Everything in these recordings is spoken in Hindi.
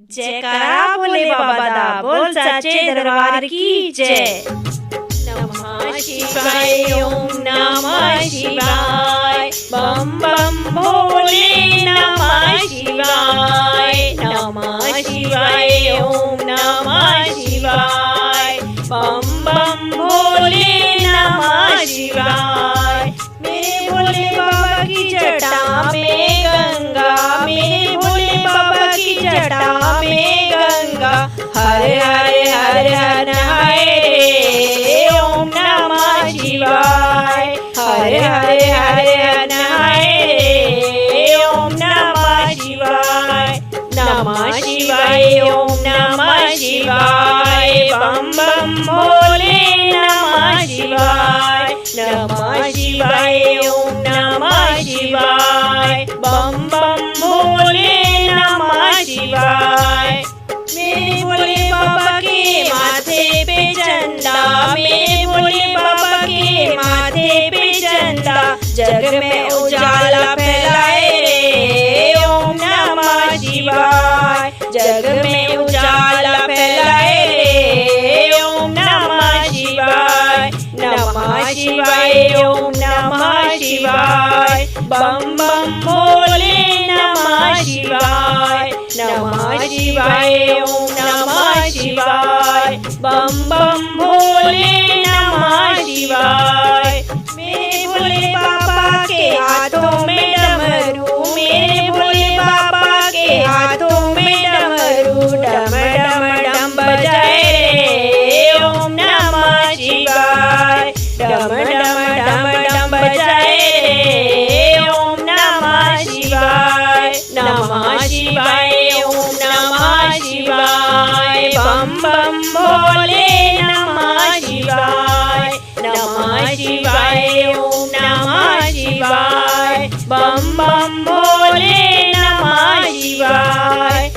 जयकारा भोले बाबा दा, बोल साचे दरबार की जय। नमः शिवाय ओम नमः शिवाय, बम बम भोले नमः शिवाय। नमः शिवाय ओम नमः शिवाय, बम बम भोले नमः शिवाय। मेरे भोले बाबा की जटा में गंगा, मेरे भोले बाबा की जटा में गंगा। हरे हरे हरे हर हरे ओम नमः शिवाय। हरे हरे हरे हर हरे ओम नमः शिवाय। नमः शिवाय ओम नमः शिवाय, बम बम भोले नमः शिवाय। नमः शिवाय ओम नमः शिवाय, बम बम भोले नमः शिवाय। मेरे भोले बाबा के माथे पे चंदा, मेरे भोले बाबा के माथे पे चंदा। जग में उजाला फैलाए रे ओम नमः शिवाय। जग में उजाला फैलाए रे ओम नमः शिवाय। नमः शिवाय ओम नमः शिवाय, बम बम भोले नमः शिवाय। नमः शिवाय ओम नमः शिवाय, बम बम भोले नमः शिवाय। मेरे भोले बाबा के हाथों में डमरू, मेरे भोले बाबा के हाथों में डमरू। डम डम डम बजाए रे ओम नमः शिवाय। डम डम डम डम बजाए रे ओम नमः शिवाय। नमः शिवाय ओम नमः शिवाय, बम बम भोले नमः शिवाय। नमः शिवाय ओम नमः शिवाय, बम बम भोले नमः शिवाय।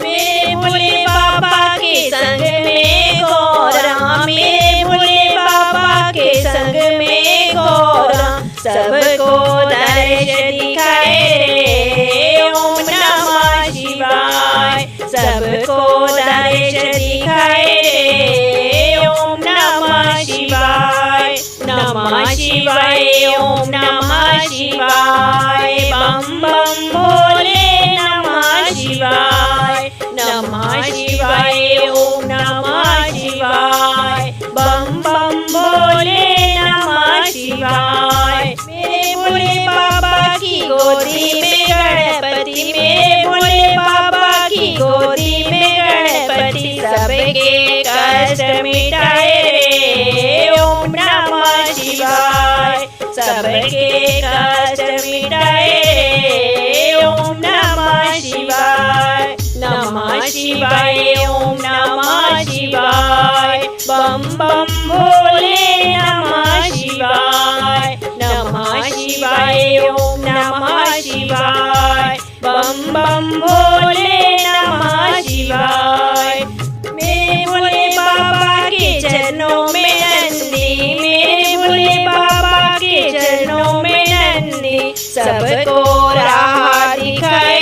मेरे भोले बाबा के संग में गौरा, मेरे भोले बाबा के संग में गौरा। सबको दर्श दिखाए रे ओम नमः शिवाय। सबको दर्श दिखाए रे ओम नमः शिवाय। नमः शिवाय ओम नमः शिवाय, बम बम भोले नमः शिवाय। नमः शिवाय ओम नमः शिवाय, बम बम भोले नमः शिवाय। मेरे भोले बाबा की गोदी में गणपति, मेरे भोले बाबा की गोदी में गणपति। सबके कष्ट मिटाए रे ओम नमः शिवाय। सबके कष्ट मिटाए रे ओम नमः शिवाय। नमः शिवाय ओम नमः शिवाय, बम बम भोले नमः शिवाय। नमः शिवाय ओम नमः शिवाय, बम बम भोले नमः शिवाय। मेरे भोले बाबा के चरणों में नंदी, मेरे भोले बाबा के चरणों में नंदी। सबको राह दिखाए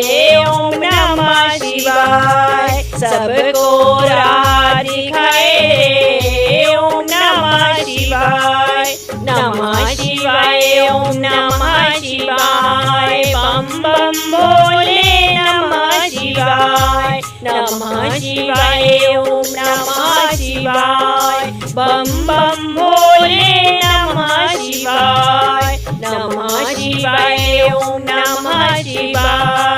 रे ओम नमः शिवाय। सबको राह दिखाए रे ओम नमः शिवाय। नमः शिवाय ओम नमः शिवाय, बम बम भोले नमः शिवाय। नमः शिवाय ओम नमः शिवाय, बम बम भोले नमः शिवाय। नमः शिवाय ओम नमः शिवाय।